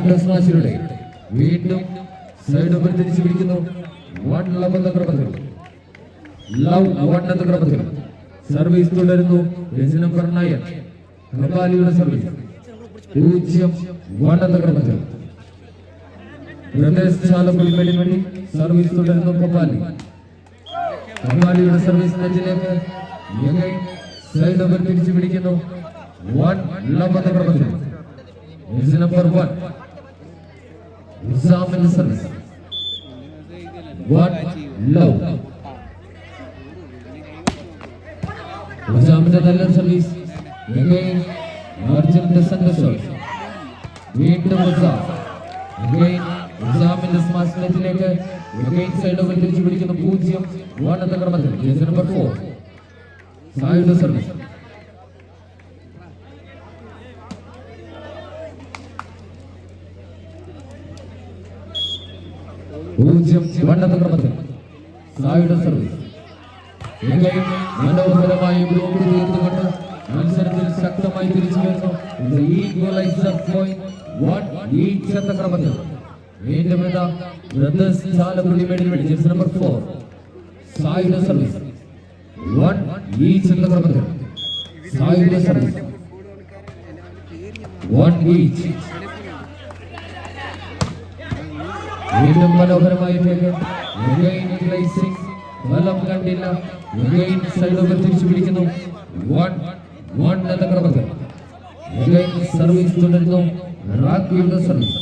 രണ്ട് സ്മാഷിലൂടെ വീണ്ടും side over തിരിച്ചു പിടിക്കുന്നു. സർവീസ് തുടരുന്നു. നമ്പർ 9 കപാലിയുടെ സർവീസ് 0-1 എന്ന ക്രമത്തിൽ. വേണ്ടി സർവീസ് തുടരുന്നു. കപാലിയുടെ സർവീസ് നെറ്റിലേക്ക് സൈഡ് ഓവർ തിരിച്ചു പിടിക്കുന്നു. 1-love എന്ന ക്രമത്തിൽ. Number 1 ഉസാമിന്റെ service 1-love. ഉസാമിന്റെ നല്ല സർവീസ്. വീണ്ടും ഉസാമിന്റെ സ്മാഷ് നെറ്റിലേക്ക് സൈഡ് ഓവർ തിരിച്ചു പിടിക്കുന്നു. 0-1 എന്ന ക്രമത്തിൽ. നമ്പർ 4 സായുടെ സർവീസ്. സായുടെ സർവീസ്. മനോഹരമായി ബ്ലോക്ക് തീർത്തുകൊണ്ട് മത്സരത്തിൽ ശക്തമായി തിരിച്ചു വരുന്നു. ക്രമത്തിൽ വീണ്ടും ചാലക്കുടി വേണ്ടി നമ്പർ 4 സായുടെ സർവീസ്. 1 എന്ന ക്രമത്തിൽ. സായുടെ സർവീസ് 1 വീണ്ടും മനോഹരമായി ഫലം കണ്ടില്ല. സൈഡ് ഓവർ തിരിച്ചു പിടിക്കുന്നു. 1-1 എന്ന ക്രമത്തിൽ. സർവീസ് തുടരുന്നു. റാക്കിയുടെ സർവീസ്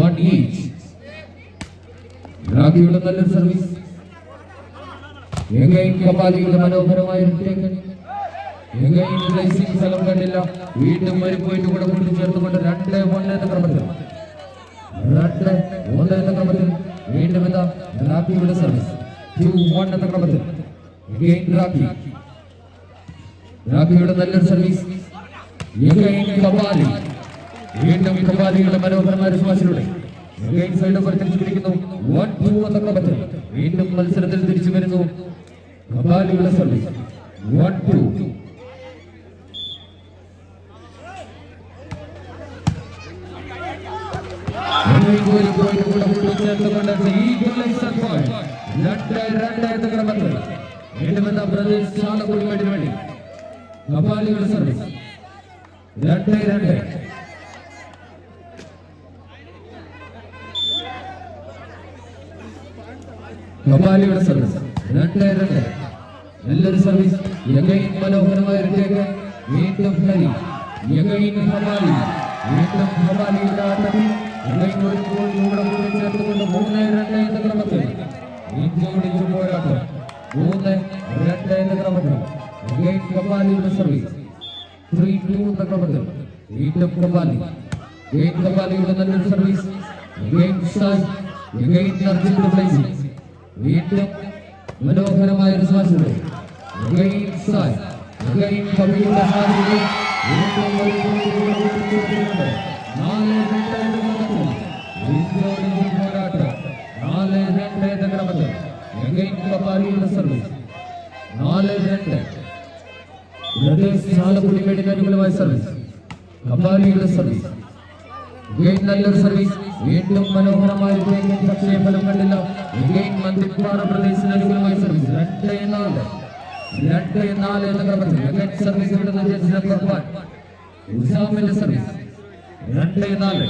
1 റാക്കിയുടെ നല്ലൊരു സർവീസ്. കപാലിയുടെ മനോഹരമായ ഫലം കണ്ടില്ല. വീണ്ടും ഒരു പോയിന്റ് കൂടെ കൂട്ടിച്ചേർത്തുകൊണ്ട് 2-1 എന്ന ക്രമത്തിൽ. 2-1 എന്ന ക്രമത്തിൽ. വീണ്ടും റാക്കിയുടെ സർവീസ് 2-1 എന്ന ക്രമത്തിൽ. റാക്കിയുടെ നല്ലൊരു സർവീസ്. കപാലി വീണ്ടും കപാലിയുടെ മനോഹരമായ സ്മാഷിലൂടെ സൈഡ് ഓവർ തിരിച്ചു പിടിക്കുന്നു. 1-2 എന്ന ക്രമത്തിൽ. വീണ്ടും മത്സരത്തിൽ തിരിച്ചു വരുന്നു. കപാലിയുടെ സർവീസ് 1-2. കപാലിയുടെ സർവീസ് 2-2. കപാലിയുടെ സർവീസ് 2-2. നല്ലൊരു സർവീസ്. മനോഹരമായ വീണ്ടും കപാലി. വീണ്ടും കപാലിയുടെ ആട്ടത്തിൽ ചേർത്തുകൊണ്ട് 3-2 എന്ന ക്രമത്തിൽ. പോരാട്ടം 3-2 എന്ന ക്രമത്തിൽ. കപാലിയുടെ സർവീസ് 3-2 എന്ന ക്രമത്തിൽ. വീണ്ടും കപാലി. കപാലിയുടെ നല്ലൊരു സർവീസ്. വീണ്ടും മനോഹരമായ ഒരു സ്മാഷിലൂടെ കപാലിയുടെ സർവീസ് 4-2. ചാലക്കുടി വേണ്ടി അനുകൂലമായ സർവീസ്. കപാലിയുടെ സർവീസ് നല്ലൊരു സർവീസ്. വീണ്ടും മനോഹരമായ പക്ഷേ ഫലം കണ്ടില്ല. മന്ത്രിപ്പാറ പ്രദേശത്തിന് അനുകൂലമായ സർവീസ് 2-4 എന്ന ക്രമത്തിൽ. സർവീസ് ഉസാമിന്റെ സർവീസ് 2-4.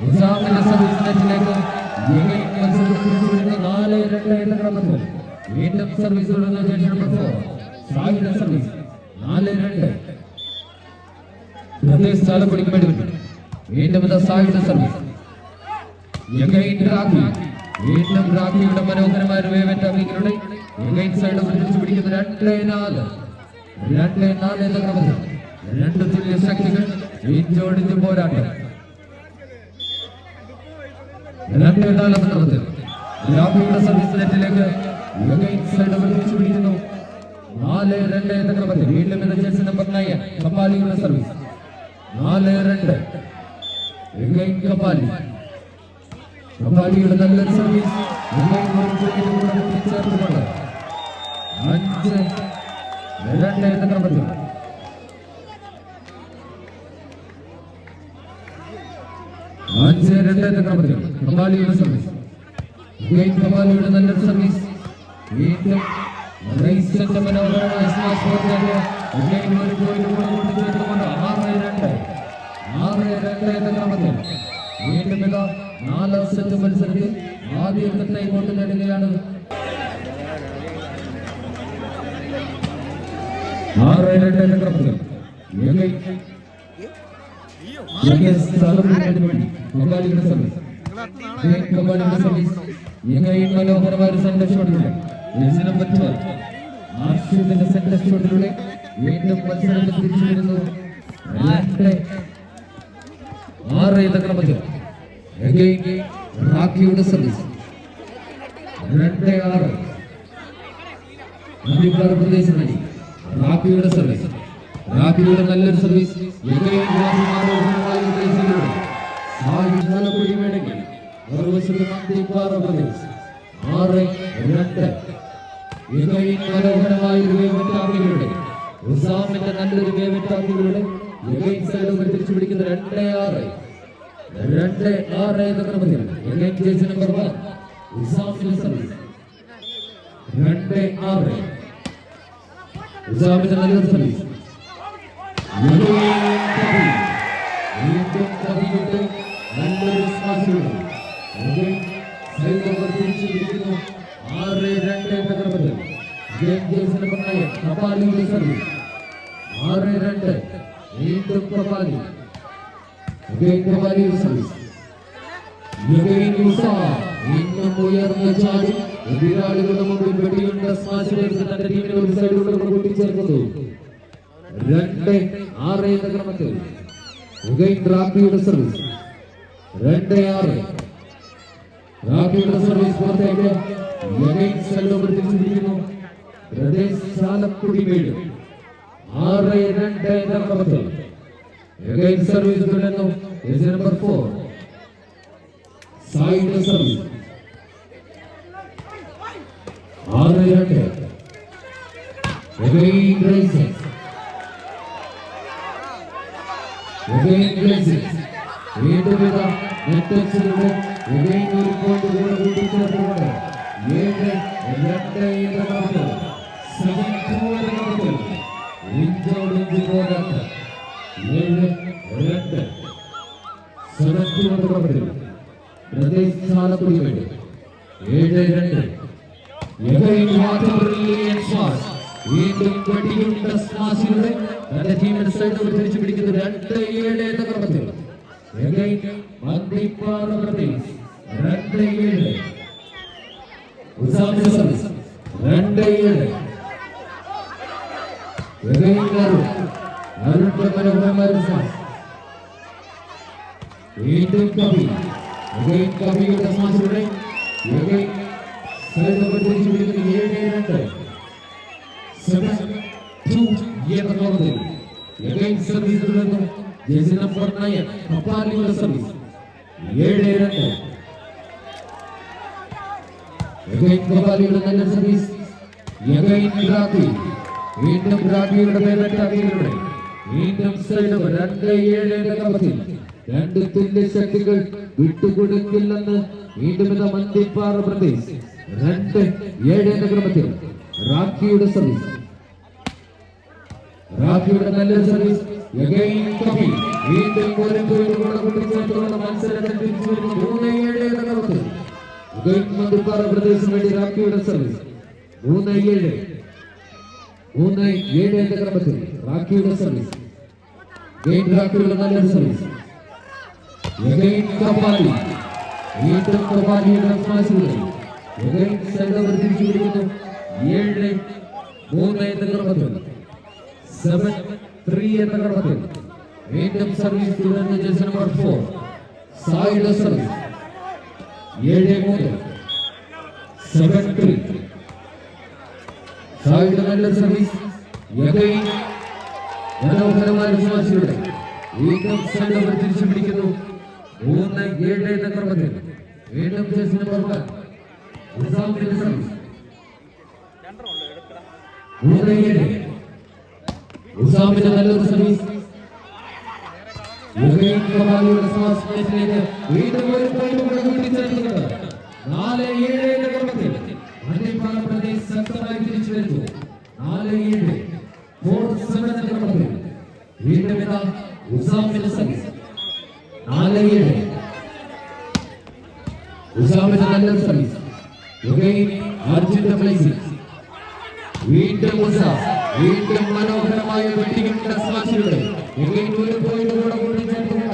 ഉസാമിന്റെ സർവീസ് നെറ്റിലേക്ക് 4-2 എന്ന ക്രമത്തിൽ. വീണ്ടും സർവീസ് നമ്പർ 4 സായുടെ സർവീസ് 4-2. ചാലക്കുടിക്ക് വേണ്ടി വീണ്ടും സായുടെ സർവീസ്. വീണ്ടും റാഖിയുടെ മനോഹരമായ വേവന്റെ സൈഡ് തിരിച്ചു പിടിക്കുന്നു. 2-4 എന്ന ക്രമത്തിൽ. 2 തുല്യ ശക്തികൾ ഇഞ്ചോടിച്ച് പോരാട്ടം. 2-4 എന്ന ക്രമത്തിൽ. റാഖിയുടെ സർവീസ് നെറ്റിലേക്ക് സൈഡ് തിരിച്ചു പിടിക്കുന്നു. 4-2 എന്ന ക്രമത്തിൽ. വീണ്ടും നമ്പർ 9 കപാലിയുടെ സർവീസ് 4-2. കപാലി. കപാലിയുടെ നല്ലൊരു സർവീസ്. ചേർത്തുകൊണ്ട് 5-2 എന്ന ക്രമത്തിൽ. 5-2 എന്ന ക്രമത്തിൽ കപാലിയുടെ സർവീസ്. കപാലിയുടെ നല്ലൊരു സർവീസ്. വീണ്ടും റൈസിന്റെ മനോഹരമായ സ്മാഷ് ഫോർവേഡ്. ഒരു പോയിന്റ് കൂടെ കൂട്ടിച്ചേർത്തുകൊണ്ട് 6-2 എന്ന ക്രമത്തിൽ വീണ്ടും ഇതാ 4 സെറ്റ് മത്സരത്തിൽ ആദ്യത്തെ വോട്ട് നേടുകയാണ്. 6-2 എന്ന ക്രമത്തിൽ മനോഹരമായ സെന്റർ ഷോട്ടിലൂടെ സെന്റർ ഷോട്ടിലൂടെ വീണ്ടും മത്സരത്തിൽ തിരിച്ചു വരുന്നു. 6 എന്ന ക്രമത്തിൽ റാക്കിയുടെ സർവീസ്. 2-6 പ്രദേശം റാക്കിയുടെ സർവീസ്. റാക്കിയുടെ നല്ലൊരു സർവീസ്. ഉസാമിന്റെ നല്ലൊരു വേവറ്റാക്കിലൂടെ തിരിച്ചു പിടിക്കുന്ന 2-6 എന്ന ക്രമത്തിൽ നമ്പർ 1 ഉസാമിന്റെ സർവീസ്. 2-6 ഉസാമിന്റെ നല്ലൊരു സർവീസ്. നല്ലൊരു സ്മാഷിലൂടെ 6-2 എന്ന ക്രമത്തിൽ കപാലിയുടെ സർവീസ്. 6-2 വീണ്ടും കപാലി. കപാലിയുടെ സർവീസ്. ഇന്നും ഉയർന്ന ചാടി എതിരാളികളുടെ മുമ്പിൽ വെടിയുണ്ട സ്മാഷിലേക്ക് തന്റെ ടീമിനെ ഒരു സൈഡിലൂടെ കൂട്ടിച്ചേർക്കുന്നു. 2-6 എന്ന ക്രമത്തിൽ റാക്കിയുടെ സർവീസ്. 2-6 റാക്കിയുടെ സർവീസ് പുറത്തേക്ക് ചാലക്കുടി വീട്. 6-2 എന്ന ക്രമത്തിൽ സർവീസ് തുടരുന്നു. Number 4 സായിയുടെ service. 6-2 വീണ്ടും നെറ്റക്സിലൂടെ ഒരു പോയിന്റ് കൂടെ കൂട്ടിച്ചേർത്തുകൊണ്ട് 7-2 എന്ന ക്രമത്തിൽ ഇഞ്ചോടിഞ്ച് പോരാട്ടം. 7-2 ക്രമത്തിൽ പ്രദേശ് ചാലക്കുടി വേണ്ടി 7-2 വീണ്ടും വെടിയുണ്ട സ്മാഷിലൂടെ തന്റെ ടീമിന്റെ സൈഡ് തിരിച്ചു പിടിക്കുന്നു. 2-7 എന്ന ക്രമത്തിൽ മന്ദിപ്പാറ പ്രദേശ്. 2-7 ഉസാമിന്റെ സർവീസ്. 2-7 വീണ്ടും കവിയുടെ സ്മാഷിലൂടെ തിരിച്ചു പിടിക്കുന്നു. 7-2 സർവീസ് തുടർന്നു. ജേഴ്സി നമ്പർ 9 കപാലിയുടെ സർവീസ്. 7-2 കപാലിയുടെ നല്ല സർവീസ്. വീണ്ടും റാക്കിയുടെ പേരറ്റാക്കിയിലൂടെ വീണ്ടും സൈഡ് 2-7 എന്ന ക്രമത്തിൽ 2 തുല്യ ശക്തികൾ വിട്ടുകൊടുക്കില്ലെന്ന് വീണ്ടും എന്ന മന്ദിപ്പാറ പ്രദേശ്. 2-7 എന്ന ക്രമത്തിൽ റാക്കിയുടെ സർവീസ്. റാക്കിയുടെ നല്ലൊരു സർവീസ്. വീണ്ടും മത്സരത്തിൽ തിരിച്ചു വരുന്നു. 3-7 എന്ന ക്രമത്തിൽ മന്ദിപ്പാറ പ്രദേശിന് വേണ്ടി റാക്കിയുടെ സർവീസ്. 3-7 എന്ന ക്രമത്തിൽ റാക്കിയുടെ സർവീസ്. റാക്കിയുടെ നല്ലൊരു സർവീസ്. കപാലി വീണ്ടും കപാലിയുടെ സ്മാഷിലൂടെ തിരിച്ചു പിടിക്കുന്നു. 7-3 എന്ന ക്രമത്തിൽ 7-3 എന്ന ക്രമത്തിൽ വീണ്ടും സർവീസ് തുടർന്ന് ജേഴ്സി നമ്പർ 4 സായിയുടെ സർവീസ്. 7-3 7-3 സായിയുടെ നല്ലൊരു സർവീസ്. മനോഹരമായ സ്മാഷിലൂടെ വീണ്ടും സൈഡ് തിരിച്ചു പിടിക്കുന്നു. 3-7 എന്ന ക്രമത്തിൽ വീണ്ടും ജേഴ്സി നമ്പർ 1 ഉസാമിന്റെ സർവീസ്. 3-7 ഉസാമിന്റെ നല്ലൊരു സർവീസ്. കപാലിയുടെ സ്വാസ്ഥ്യത്തിലേക്ക് വീണ്ടും ഒരു പോയിന്റ് കൂടെ കൂട്ടിച്ചേർത്തുകൊണ്ട് 4-7 എന്ന ക്രമത്തിൽ മധ്യപാറ പ്രദേശ് ശക്തമായി തിരിച്ചു വരുന്നു. 4-7 4-7 എന്ന ക്രമത്തിൽ വീണ്ടും ഇതാ ഉസാമിന്റെ സർവീസ്. 4-7 ഉസാമിന്റെ നല്ലൊരു സർവീസ്. അർജുന്റെ പ്ലേസിംഗ്. വീണ്ടും വീണ്ടും മനോഹരമായ വെട്ടിക്കിട്ട സ്മാഷിലൂടെ ഒരു പോയിന്റ് കൂടെ കൂട്ടിച്ചേർത്തുകൊണ്ട്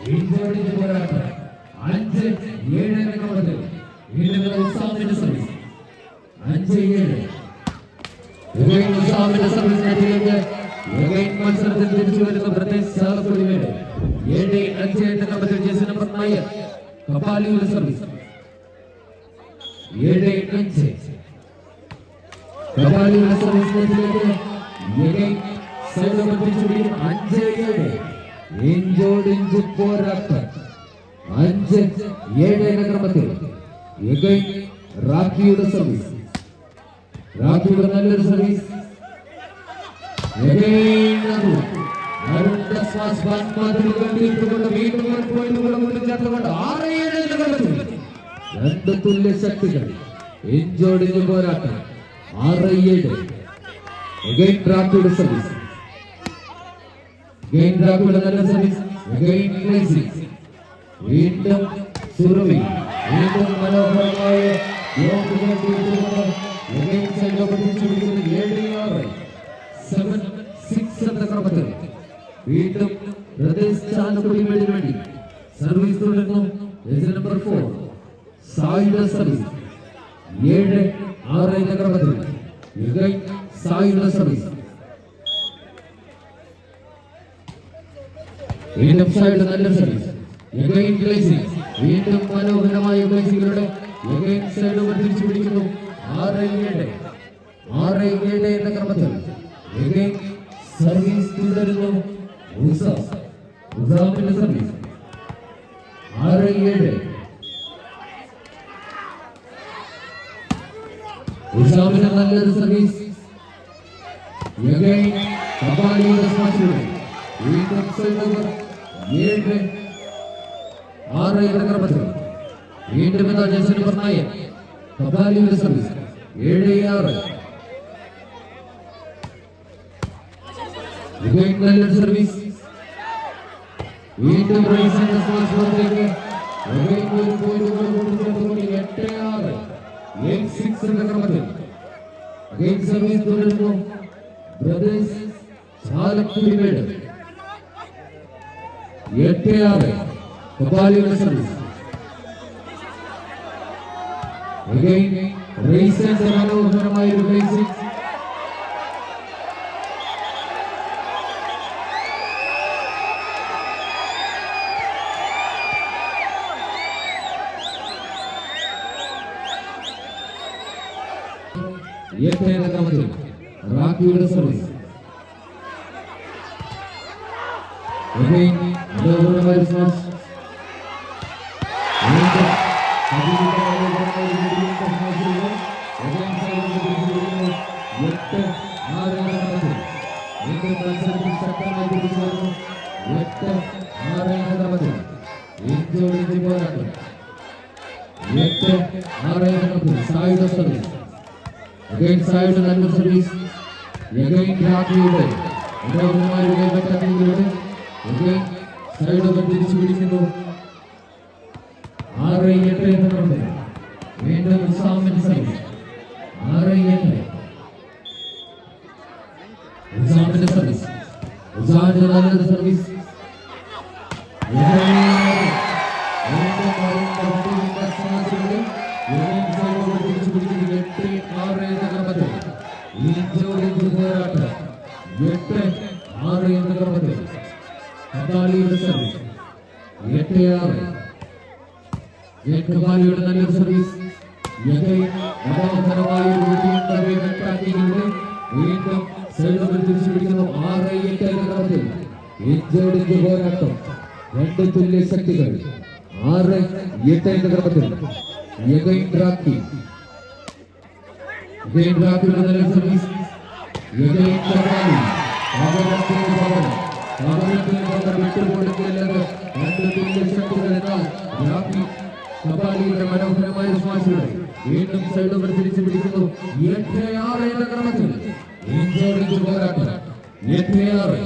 5-7 പോരാട്ടം. 5-7 ക്രമത്തിൽ വീണ്ടും ഉസാമിന്റെ സർവീസ്. 5-7 ഉസാമിന്റെ സർവീസിലേക്ക് മത്സരത്തിൽ തിരിച്ചു വരുന്ന പ്രദേശ് സാഹചര്യം 7-5 എന്ന ക്രമത്തിൽ ജേഴ്സി നമ്പർ 9 കപാലിയുടെ സർവീസ്. 7-5 കപാലിയുടെ സർവീസിലേക്ക് സൈഡ് തിരിച്ചു പിടിക്കും. 5-7 ഇഞ്ചോടിഞ്ച് പോരാട്ടം. 5-7 എന്ന ക്രമത്തിൽ റാക്കിയുടെ സർവീസ്. റാക്കിയുടെ നല്ലൊരു സർവീസ്. രണ്ട് തുല്യ ശക്തികൾ ഇഞ്ചോടിഞ്ച് പോരാട്ടം. 6-7 റാക്കിയുടെ സർവീസ്. റാക്കിയുടെ നല്ല സർവീസ്. വീണ്ടും സുറവി. വീണ്ടും മനോഹരമായ 7-6 എന്ന ക്രമത്തിൽ വീണ്ടും പ്രദേശ് ചാലക്കുടിക്ക് വേണ്ടി സർവീസ് തുടരുന്നു. Number 4 സായിയുടെ service. 7-6 എന്ന ക്രമത്തിൽ സായിയുടെ സർവീസ്. വീണ്ടും സായിയുടെ നല്ലൊരു സർവീസ്. വീണ്ടും മനോഹരമായ ഗ്ലേസിംഗിലൂടെ സൈഡ് തിരിച്ചു പിടിക്കുന്നു. 6-7 എന്ന ക്രമത്തിൽ സർവീസ് തുടരുന്നു. ഉസാമിന്റെ സർവീസ്. 6-7 ഉസാമിന്റെ നല്ലൊരു സർവീസ്. കപാലിയുടെ സ്മാഷിലൂടെ വീണ്ടും സൈഡ് ഓവർ. 7-6 എന്ന ക്രമത്തിൽ വീണ്ടും ജേഴ്സി നമ്പർ 9 കപാലിയുടെ സർവീസ്. 7-6 നല്ലൊരു സർവീസ്. വീണ്ടും സർവീസ് തുടരുന്നു. ബ്രദേഴ്സ് ചാലക്കുടിമേട്. 8-6 കപാലിയുടെ സർവീസ്. മനോഹരമായ ഒരു റേസിംഗ്. റാക്കിയുടെ സർവീസ്. സായിയുടെ സർവീസ്. സായിയുടെ നല്ല സർവീസ്. റാക്കിയുടെ സൈഡ് തിരിച്ചു പിടിക്കുന്നു. 6-8 എന്ന ക്രമത്തിൽ വീണ്ടും ഉസാമിന്റെ സർവീസ്. 6-8 ഉസാമിന്റെ സർവീസ്. ഉസാമിന്റെ നല്ലൊരു സർവീസ്. കപാലിയുടെ സർവീസ്. 8-6 കപാലിയുടെ നല്ലൊരു സർവീസ്. മനോഹരമായ വീണ്ടും സൈഡ് തിരിച്ചു പിടിക്കുന്നു. 6-8 എന്ന ക്രമത്തിൽ ഇഞ്ചോടിഞ്ച് പോരാട്ടം. രണ്ട് തുല്യ ശക്തികൾ. 6-8 എന്ന ക്രമത്തിൽ റാക്കിയുടെ നല്ല സർവീസ്. വിട്ടുകൊടുക്കില്ലത് രണ്ട് തുല്യ ശക്തികൾ എന്നാൽ കപാലിയുടെ മനോഹരമായ സ്മാഷുകൾ വീണ്ടും സൈഡുകൾ തിരിച്ചു പിടിക്കുന്നു. 8-6 എന്ന ക്രമത്തിൽ ഇഞ്ചോടിഞ്ച് പോരാട്ടം. 8-6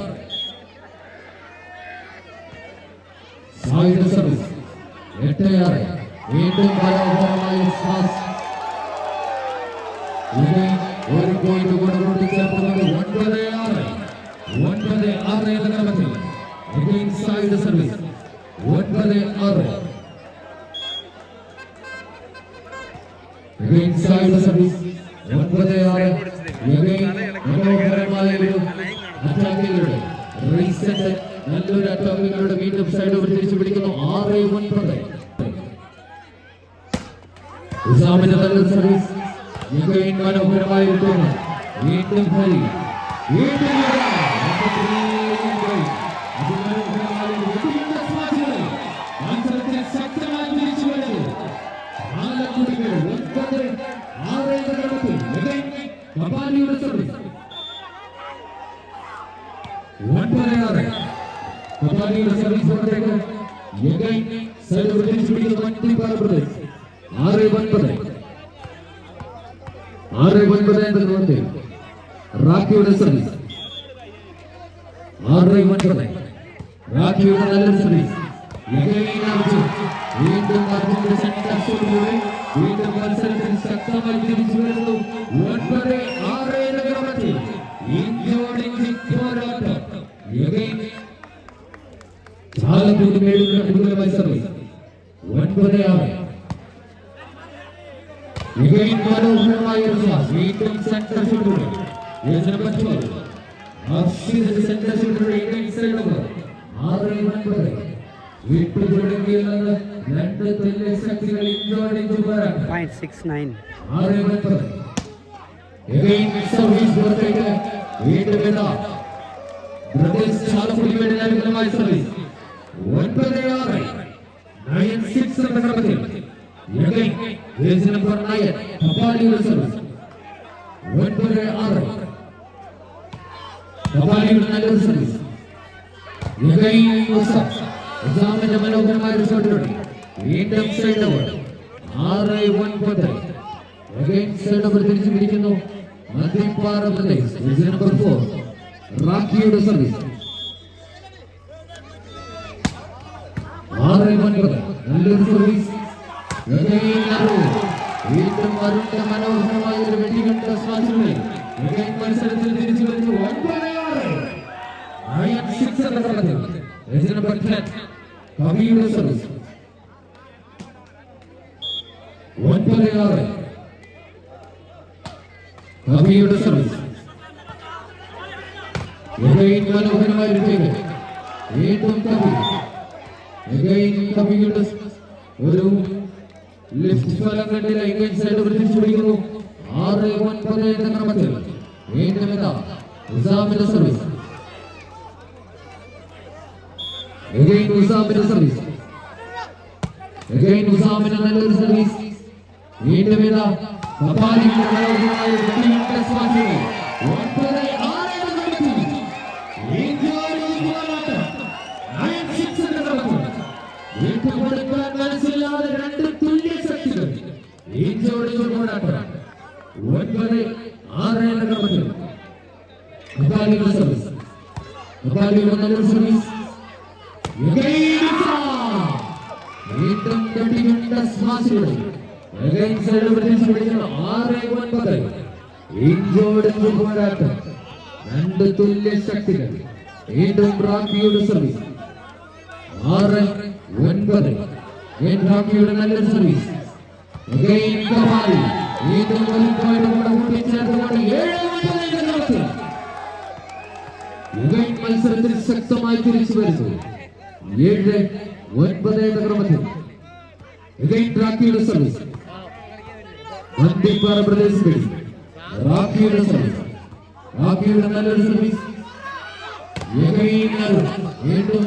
സായുധ സർവീസ്. 8-6 വീണ്ടും മനോഹരമായ സ്മാഷ്. ഒരു പോയിന്റ് കൂടെ കൂട്ടിച്ചേർത്തുകൊണ്ട് 9-6 എന്ന ക്രമത്തിൽ സായുധ സർവീസ്. 9-6 സായുധ സർവീസ്. 9-6 മനോഹരമായ ഒരു അറ്റാക്കിലൂടെ നല്ലൊരു അറ്റാക്കിലൂടെ വീണ്ടും സൈഡ് തിരിച്ചു പിടിക്കുന്നു. 6-9 ഉസാമിന്റെ നല്ലൊരു സർവീസ്. മനോഹരമായ ഒരു ടോൺ. വീണ്ടും ഹരി. വീണ്ടും ശക്തമായി തിരിച്ചു വരുന്നു. കപാലിയുടെ സർവീസ്. 9-6 കപാലിയുടെ സർവീസ്. തിരിച്ചു പിടിക്കുന്നു. മഞ്ഞപ്പാറ പ്രദേശ്. 6-9 എന്ന ക്രമത്തിൽ റാക്കിയുടെ സർവീസ്. 6-9 റാക്കിയുടെ നല്ലൊരു സർവീസ്. വീണ്ടും മത്സരത്തിൽ ശക്തമായി തിരിച്ചു വരുന്നു. 9-6 എന്ന ക്രമത്തിൽ ഇന്ത്യയോട് പോരാട്ടം. ചാലക്കുടി മേലുള്ള അനുകൂലമായ സർവീസ്. 9-6 മനോഹരമായ വീണ്ടും സെന്റർ ഷൂട്ടുകൾ. സെന്റർ ഷൂട്ടുകൾ 6-9 വിട്ടുകൊടുക്കില്ലെന്ന് രണ്ട് തുല്യ ശക്തികൾ ഇഞ്ചോടിഞ്ച് പോരാട്ടം. 0.69 6-9 സർവീസ് പുറത്തേക്ക്. വീണ്ടും ബ്രദേഴ്സ് ചാലക്കുടി മേലുള്ള അനുകൂലമായ സർവീസ്. 9-6 9-6 എന്ന ക്രമത്തിൽ നമ്പർ 9 കപാലിയുടെ സർവീസ്. 9-6 കപാലിയുടെ നല്ലൊരു സർവീസ്. ഉസാമിന്റെ മനോഹരമായ ഒരു ഷോട്ടിലൂടെ വീണ്ടും സൈഡ് ഓവർ. 6-9 സൈഡ് ഓവർ തിരിച്ചു പിടിക്കുന്നു. മധ്യപ്പാറ പ്രദേശ്. നമ്പർ 4 റാക്കിയുടെ സർവീസ്. 6-9 നല്ലൊരു സർവീസ്. വീണ്ടും വരുന്ന മനോഹരമായ ഒരു വെടികണ്ട സ്വാസിനെ മത്സരത്തിൽ തിരിച്ചു വരുന്നു. 9-6 എന്ന ക്രമത്തിൽ നമ്പർ 10 കവിയുടെ സർവീസ്. 9-6 കവിയുടെ സർവീസ്. മനോഹരമായ ഒരു ടേക്ക്. വീണ്ടും കവിയുടെ ഒരു ലിഫ്റ്റ് ഫലം കണ്ടില്ല. ഇംഗ്ലീഷ് സൈഡ് തിരിച്ചു പിടിക്കുന്നു. 6-9 എന്ന ക്രമത്തിൽ വീണ്ടും ഉസാമിന്റെ സർവീസ്. ഉസാമിന്റെ സർവീസ്. ഉസാമിന്റെ നല്ലൊരു സർവീസ്. വീണ്ടും കപാലിയുടെ മനോഹരമായ 9-6 എന്ന ക്രമത്തിൽ വിട്ടുകൊടുക്കാൻ മനസ്സില്ലാതെ രണ്ട് തുല്യ ശക്തികൾ ഇന്ത്യയോട് പോരാട്ടം. 9-6 എന്ന ക്രമത്തിൽ കപാലിയുടെ സർവീസ്. കപാലിയുടെ നല്ലൊരു സർവീസ്. വീണ്ടും വെടികണ്ട സ്മാഷുകൾ. 6-9 ഇന്ത്യയോട് പോരാട്ടം. രണ്ട് തുല്യ ശക്തികൾ. വീണ്ടും റാക്കിയുടെ സർവീസ്. 6-9 റാക്കിയുടെ നല്ലൊരു സർവീസ്. കപാലി വീണ്ടും ഒരു പോയിന്റ് കൂടെ കൂട്ടിച്ചേർത്തുകൊണ്ട് 7-9 മത്സരത്തിൽ ശക്തമായി തിരിച്ചു വരുന്നു. 7-9 എന്ന ക്രമത്തിൽ റാക്കിയുടെ സർവീസ്. മധ്യപ്പാറ പ്രദേശ് റാക്കിയുടെ സർവീസ്. റാക്കിയുടെ നല്ലൊരു സർവീസ്. വീണ്ടും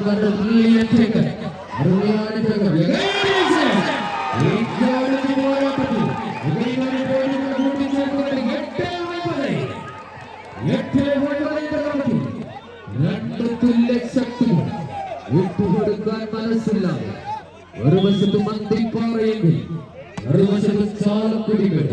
രണ്ട് തുല്യ മനസ്സില്ല. ഒരു വശത്ത് മന്തിപ്പാറയെങ്കിൽ മറുവശത്ത് ചാലക്കുടികൾ.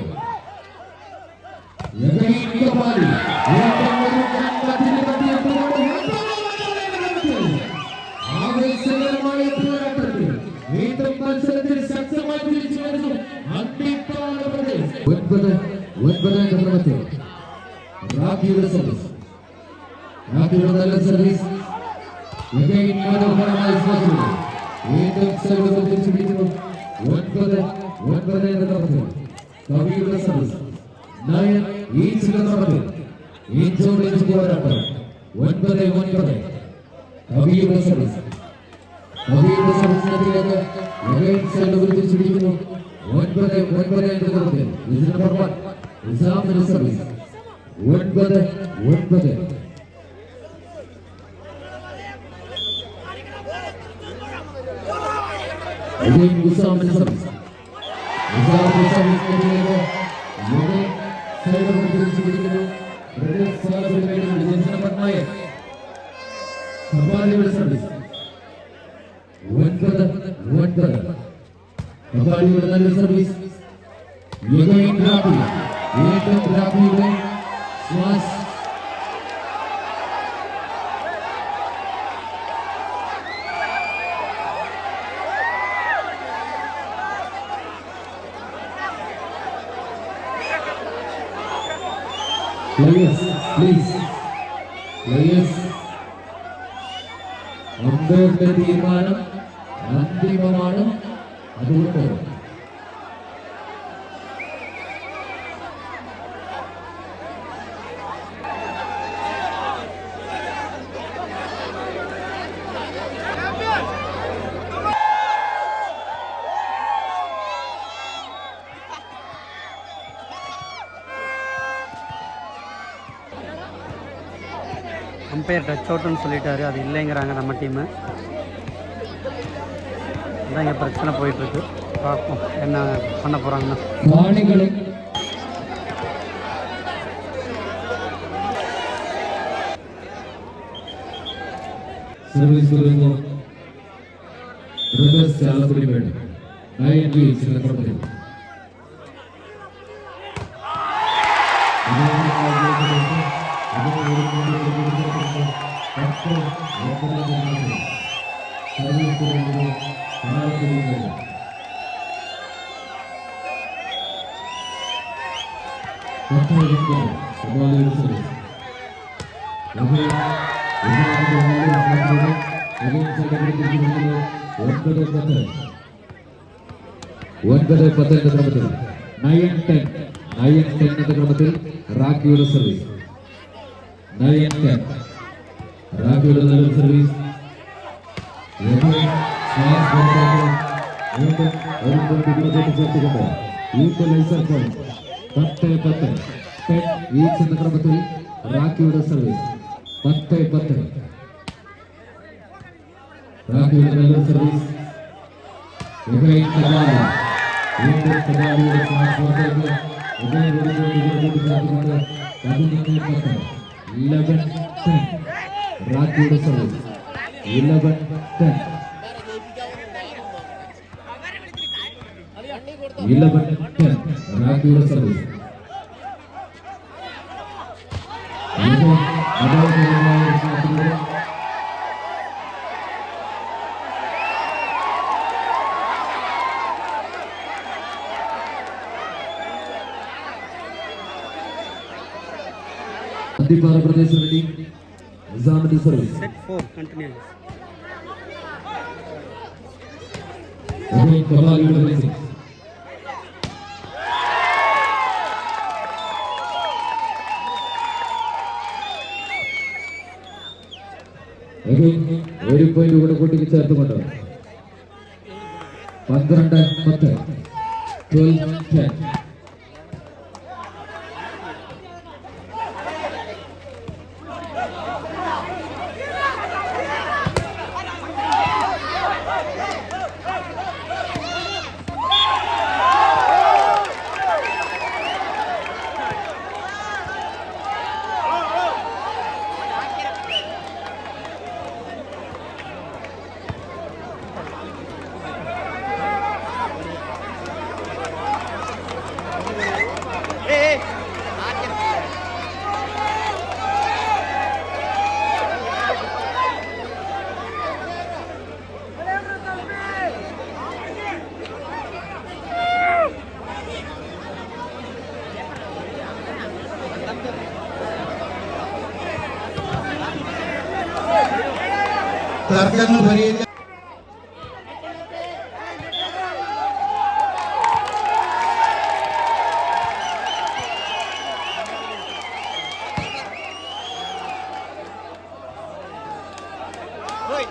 ആവേശകരമായ പോരാട്ടത്തിൽ വീണ്ടും മത്സരത്തിൽ ശക്തമായി തിരിച്ചു വരുന്നു അന്തിപ്പാറ പ്രദേശ്. 9 റാക്കിയുടെ സർവീസ്. റാക്കിയുടെ നല്ല സർവീസ്. മനോഹരമായ സ്വാഗതം. വീണ്ടും സർവീസ് തിരിച്ചു പിടിക്കുന്നു. 9 എന്ന ക്രമത്തിൽ കവിയുടെ സർവീസ്. 9 ഈച്ച് എന്ന ക്രമത്തിൽ ഇഞ്ചോട് ഇഞ്ച് പോരാട്ടം. 9 കവിയുടെ സർവീസ്. കവിയുടെ സർവീസിലേക്ക് തിരിച്ചു പിടിക്കുന്നു. 9 എന്ന ക്രമത്തിൽ നമ്പർ 1 നിസാമിന്റെ സർവീസ്. 9 നിസാമിന്റെ സർവീസ്. നിസാമിന്റെ സർവീസിലേക്ക് തിരിച്ചു പിടിക്കുന്നു. Number 9 കബാലിയുടെ service. 9 കബാലിയുടെ നല്ല സർവീസ്. വീണ്ടും ഗ്രാബിയുടെ ശ്വാസ്. അമ്പയുടെ തീരുമാനം അന്തിമമാണ്. അതുകൊണ്ട് அம்பையர் டச் அவுட்னு சொல்லிட்டாரு. அது இல்லைங்கிறாங்க நம்ம டீமு. அதான் இங்கே பிரச்சனை போயிட்டுருக்கு. பார்ப்போம் என்ன பண்ண போகிறாங்கன்னா. ക്രമത്തിൽ റാക്കിയുടെ സർവീസ്. 9-10 റാക്കിയുടെ നല്ല സർവീസ്. ചേർത്തുകൊണ്ട് ഈക്വലൈസർ പോയിന്റ് 10-10 ഈച്ച് എന്ന ക്രമത്തിൽ റാക്കിയുടെ സർവീസ്. 10-10 റാക്കിയുടെ നല്ല സർവീസ്. വീണ്ടും കബാലിയുടെ പുറത്തേക്ക് 11-10 റാക്കിയുടെ സർവീസ്. 11-10 റാക്കിയുടെ സർവീസ്. അന്തിപ്പാറ പ്രദേശം വേണ്ടി നിസാമിന്റെ സർവീസ്. കബാലിയുടെ സർവീസ്. ഒരു പോയിന്റ് കൂടെ കൂട്ടിക്ക് ചേർത്തുകൊണ്ട് 12-10 12-10 11-10 തർക്കങ്ങൾ പരിഹരിക്കാൻ Oi.